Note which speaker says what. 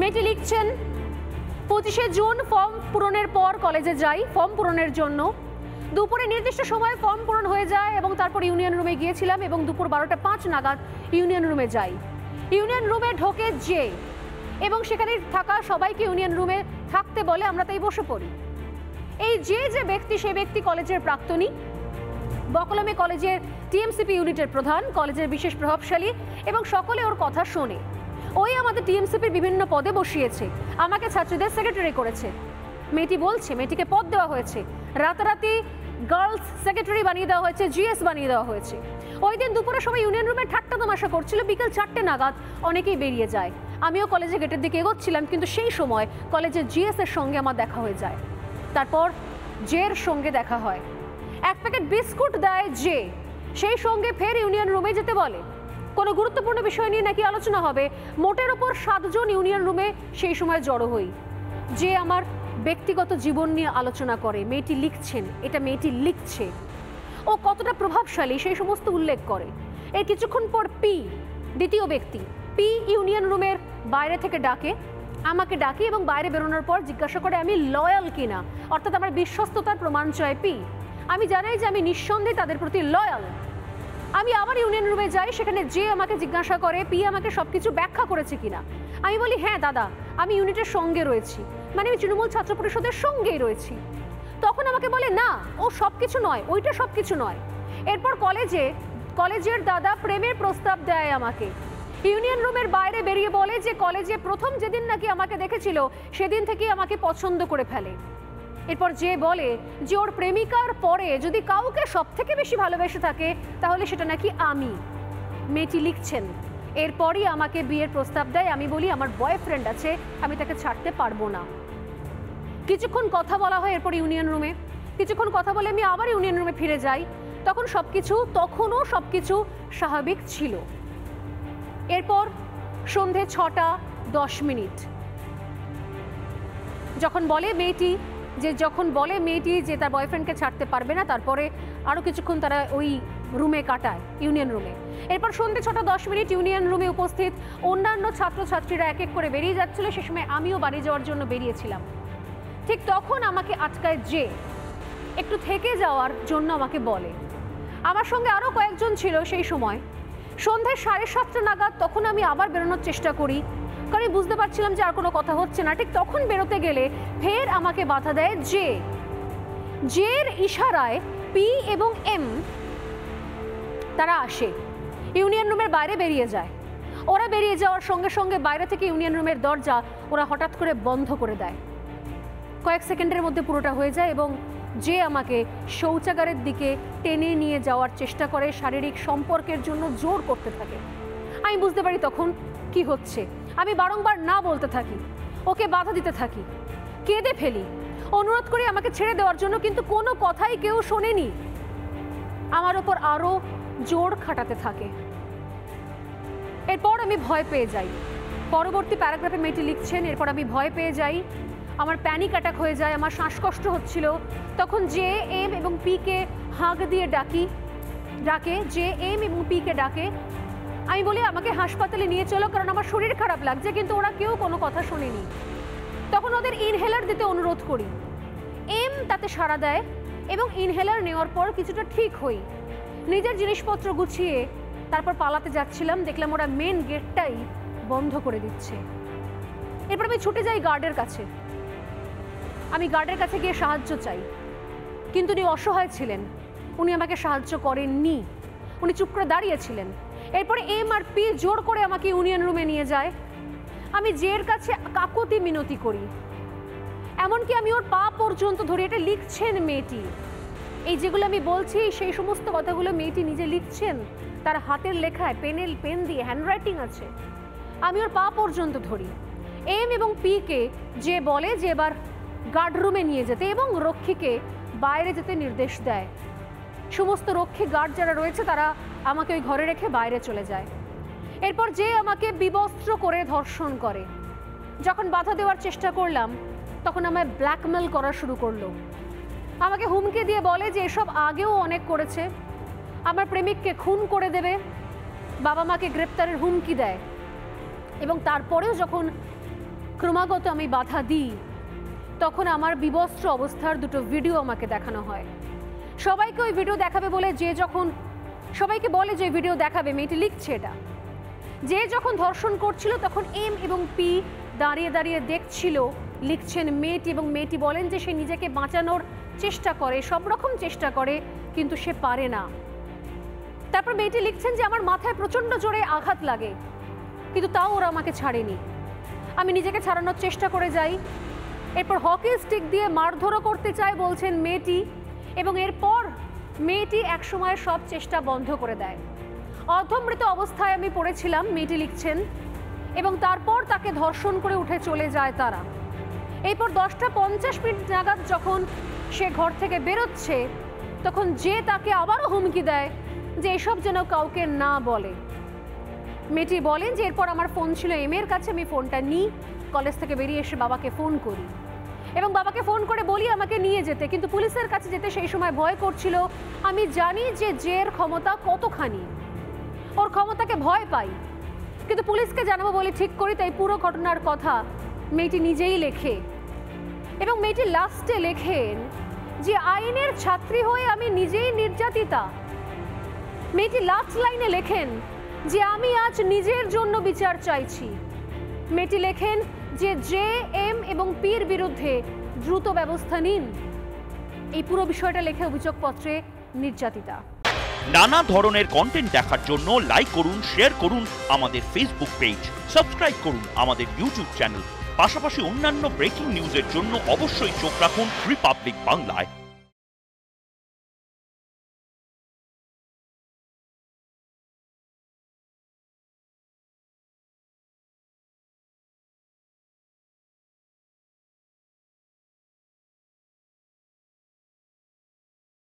Speaker 1: মেয়েটি লিখছেন, 25শে June form পূরণের পর কলেজে যাই ফর্ম পূরণের জন্য। দুপুরে নির্দিষ্ট সময়ে ফর্ম পূরণ হয়ে যায় এবং তারপর ইউনিয়ন রুমে গিয়েছিলাম এবং দুপুর 12টা 5 নাগাদ ইউনিয়ন রুমে যাই। ইউনিয়ন রুমে ঢোকে যে এবং সেখানে থাকা সবাইকে ইউনিয়ন রুমে থাকতে বলে, আমরা তাই বসে পড়ি। এই যে ব্যক্তি, সেই ব্যক্তি কলেজের প্রাক্তনী, বকলমে কলেজের টিএমসিপি ইউনিটের প্রধান, কলেজের বিশেষ প্রভাবশালী এবং সকলে ওর কথা শোনে। ওই আমাদের টিএমসিপির বিভিন্ন পদে বসিয়েছে, আমাকে ছাত্রীদের সেক্রেটারি করেছে। মেয়েটি বলছে মেয়েটিকে পদ দেওয়া হয়েছে, রাতারাতি গার্লস সেক্রেটারি বানিয়ে দেওয়া হয়েছে, জিএস বানিয়ে দেওয়া হয়েছে। ওই দিন দুপুরে সবাই ইউনিয়ন রুমে ঠাট্টা তামাশা করছিল, বিকেল 4টে নাগাদ অনেকেই বেরিয়ে যায়। আমিও কলেজে গেটের দিকে এগোচ্ছিলাম, কিন্তু সেই সময় কলেজের জিএস এর সঙ্গে আমার দেখা হয়ে যায়। তারপর জের সঙ্গে দেখা হয়, এক প্যাকেট বিস্কুট দেয় যে, সেই সঙ্গে ফের ইউনিয়ন রুমে যেতে বলে। কোনো গুরুত্বপূর্ণ বিষয় নিয়ে নাকি আলোচনা হবে। মোটের ওপর 7 জন ইউনিয়ন রুমে সেই সময় জড়ো হই। যে আমার ব্যক্তিগত জীবন নিয়ে আলোচনা করে। মেয়েটি লিখছেন, এটা মেয়েটি লিখছে, ও কতটা প্রভাবশালী সেই সমস্ত উল্লেখ করে। এর কিছুক্ষণ পর পি, দ্বিতীয় ব্যক্তি, পি ইউনিয়ন রুমের বাইরে থেকে ডাকে, আমাকে ডাকে এবং বাইরে বেরোনোর পর জিজ্ঞাসা করে আমি লয়াল কিনা, অর্থাৎ আমার বিশ্বস্ততার প্রমাণ চায় পি। আমি জানাই যে আমি নিঃসন্দেহে তাদের প্রতি লয়াল। আমি আবার ইউনিয়ন রুমে যাই, সেখানে যে আমাকে জিজ্ঞাসা করে পি আমাকে সবকিছু ব্যাখ্যা করেছে কিনা। আমি বলি হ্যাঁ দাদা, আমি ইউনিটের সঙ্গে রয়েছি, মানে আমি তৃণমূল ছাত্র পরিষদের সঙ্গেই রয়েছি। তখন আমাকে বলে না, ও সবকিছু নয়, ওইটা সবকিছু নয়। এরপর কলেজের দাদা প্রেমের প্রস্তাব দেয় আমাকে। ইউনিয়ন রুমের বাইরে বেরিয়ে বলে যে কলেজে প্রথম যেদিন নাকি আমাকে দেখেছিল সেদিন থেকেই আমাকে পছন্দ করে ফেলে। এরপর যে বলে যে ওর প্রেমিকার পরে যদি কাউকে সব থেকে বেশি ভালোবেসে থাকে তাহলে সেটা নাকি আমি। মেয়েটি লিখছেন, এরপরই আমাকে বিয়ের প্রস্তাব দেয়। আমি বলি আমার বয়ফ্রেন্ড আছে, আমি তাকে ছাড়তে পারবো না। কিছুক্ষণ কথা বলা হয় এরপর ইউনিয়ন রুমে। কিছুক্ষণ কথা বলে আমি আবার ইউনিয়ন রুমে ফিরে যাই। তখনও সবকিছু স্বাভাবিক ছিল। এরপর সন্ধে 6:10 যখন বলে মেয়েটি যে তার বয়ফ্রেন্ডকে ছাড়তে পারবে না, তারপরে আরও কিছুক্ষণ তারা ওই রুমে কাটায়, ইউনিয়ন রুমে। এরপর সন্ধে 6:10 ইউনিয়ন রুমে উপস্থিত অন্যান্য ছাত্রছাত্রীরা এক এক করে বেরিয়ে যাচ্ছিল। সে সময় আমিও বাড়ি যাওয়ার জন্য বেরিয়েছিলাম। ঠিক তখন আমাকে আটকায় যে, একটু থেকে যাওয়ার জন্য আমাকে বলে। আমার সঙ্গে আরও কয়েকজন ছিল সেই সময়। সন্ধে 7:30 নাগাদ তখন আমি আবার বেরোনোর চেষ্টা করি, কারণ আমি বুঝতে পারছিলাম যে আর কোনো কথা হচ্ছে না। ঠিক তখন বেরোতে গেলে ফের আমাকে বাধা দেয় যে। জের ইশারায় পি এবং এম তারা আসে, ইউনিয়ন রুমের বাইরে বেরিয়ে যায়। ওরা বেরিয়ে যাওয়ার সঙ্গে সঙ্গে বাইরে থেকে ইউনিয়ন রুমের দরজা ওরা হঠাৎ করে বন্ধ করে দেয়। কয়েক সেকেন্ডের মধ্যে পুরোটা হয়ে যায় এবং যে আমাকে শৌচাগারের দিকে টেনে নিয়ে যাওয়ার চেষ্টা করে, শারীরিক সম্পর্কের জন্য জোর করতে থাকে। আমি বুঝতে পারি তখন কি হচ্ছে। আমি বারংবার না বলতে থাকি, ওকে বাধা দিতে থাকি, কেঁদে ফেলি, অনুরোধ করি আমাকে ছেড়ে দেওয়ার জন্য, কিন্তু কোনো কথাই কেউ শোনেনি। আমার ওপর আরও জোর খাটাতে থাকে। এরপর আমি ভয় পেয়ে যাই। পরবর্তী প্যারাগ্রাফে মেয়েটি লিখছেন, এরপর আমি ভয় পেয়ে যাই, আমার প্যানিক অ্যাটাক হয়ে যায়, আমার শ্বাসকষ্ট হচ্ছিল। তখন জে, এম এবং পিকে হাঁক দিয়ে ডাকে, জে, এম এবং পিকে ডাকে। আমি বলি আমাকে হাসপাতালে নিয়ে চলো, কারণ আমার শরীর খারাপ লাগছে, কিন্তু ওরা কেউ কোনো কথা শোনেনি। তখন ওদের ইনহেলার দিতে অনুরোধ করি। এম তাতে সাড়া দেয় এবং ইনহেলার নেওয়ার পর কিছুটা ঠিক হই। নিজের জিনিসপত্র গুছিয়ে তারপর পালাতে যাচ্ছিলাম, দেখলাম ওরা মেন গেটটাই বন্ধ করে দিচ্ছে। এরপর আমি ছুটে যাই গার্ডের কাছে। আমি গার্ডের কাছে গিয়ে সাহায্য চাই, কিন্তু উনি অসহায় ছিলেন, উনি আমাকে সাহায্য করেননি, উনি চুপ করে দাঁড়িয়েছিলেন। এরপরে এম আর পি জোর করে আমাকে ইউনিয়ন রুমে নিয়ে যায়। আমি জের কাছে কাকুতি মিনতি করি, এমনকি আমি ওর পা পর্যন্ত ধরে। এটা লিখছেন মেয়েটি, এই যেগুলো আমি বলছি সেই সমস্ত কথাগুলো মেয়েটি নিজে লিখছেন, তার হাতের লেখায় পেন দিয়ে হ্যান্ডরাইটিং আছে। আমি ওর পা পর্যন্ত ধরি। এম এবং পিকে যে বলে যে এবার গার্ড রুমে নিয়ে যেতে এবং রক্ষীকে বাইরে যেতে নির্দেশ দেয়। সমস্ত রক্ষী গার্ড যারা রয়েছে তারা আমাকে ওই ঘরে রেখে বাইরে চলে যায়। এরপর যে আমাকে বিবস্ত্র করে ধর্ষণ করে। যখন বাধা দেওয়ার চেষ্টা করলাম তখন আমায় ব্ল্যাকমেল করা শুরু করলো। আমাকে হুমকি দিয়ে বলে যে এসব আগেও অনেক করেছে, আমার প্রেমিককে খুন করে দেবে, বাবা মাকে গ্রেপ্তারের হুমকি দেয়। এবং তারপরেও যখন ক্রমাগত আমি বাধা দিই, তখন আমার বিবস্ত্র অবস্থার দুটো ভিডিও আমাকে দেখানো হয়। সবাইকে ওই ভিডিও দেখাবে বলে সবাইকে বলে যে ভিডিও দেখাবে, মেয়েটি লিখছে এটা। যে যখন ধর্ষণ করছিল তখন এম এবং পি দাঁড়িয়ে দাঁড়িয়ে দেখছিল, লিখছেন মেয়েটি, এবং মেয়েটি বলেন যে সে নিজেকে বাঁচানোর চেষ্টা করে, সব রকম চেষ্টা করে, কিন্তু সে পারে না। তারপর মেয়েটি লিখছেন যে আমার মাথায় প্রচণ্ড জোরে আঘাত লাগে, কিন্তু তাও ওরা আমাকে ছাড়েনি। আমি নিজেকে ছাড়ানোর চেষ্টা করে যাই, এরপর হকি স্টিক দিয়ে মারধরও করতে চায় বলছেন মেয়েটি, এবং এরপর মেয়েটি একসময় সব চেষ্টা বন্ধ করে দেয়। অর্ধমৃত অবস্থায় আমি পড়েছিলাম, মেয়েটি লিখছেন, এবং তারপর তাকে ধর্ষণ করে উঠে চলে যায় তারা। এরপর 10:50 নাগাদ যখন সে ঘর থেকে বেরোচ্ছে, তখন যে তাকে আবারও হুমকি দেয় যে এসব যেন কাউকে না বলে। মেয়েটি বলেন যে এরপর আমার ফোন ছিল এম এর কাছে, আমি ফোনটা নিই, কলেজ থেকে বেরিয়ে এসে বাবাকে ফোন করি এবং বাবাকে ফোন করে বলি আমাকে নিয়ে যেতে, কিন্তু পুলিশের কাছে যেতে সেই সময় ভয় করছিল। আমি জানি যে জের ক্ষমতা কতখানি, ওর ক্ষমতাকে ভয় পাই, কিন্তু পুলিশকে জানাবো বলে ঠিক করি। তাই পুরো ঘটনার কথা মেয়েটি নিজেই লেখে, এবং মেয়েটি লাস্টে লেখেন যে আইনের ছাত্রী হয়ে আমি নিজেই নির্যাতিতা। মেয়েটি লাস্ট লাইনে লেখেন যে আমি আজ নিজের জন্য বিচার চাইছি। মেয়েটি লেখেন যে জে, এম এবং পির বিরুদ্ধে দ্রুত ব্যবস্থা নিন। এই পুরো বিষয়টা লেখে অভিযোগপত্রে নির্যাতিতা।
Speaker 2: নানা ধরনের কন্টেন্ট দেখার জন্য লাইক করুন, শেয়ার করুন আমাদের ফেসবুক পেজ, সাবস্ক্রাইব করুন আমাদের ইউটিউব চ্যানেল। পাশাপাশি অন্যান্য ব্রেকিং নিউজের জন্য অবশ্যই চোখ রাখুন রিপাবলিক বাংলায়।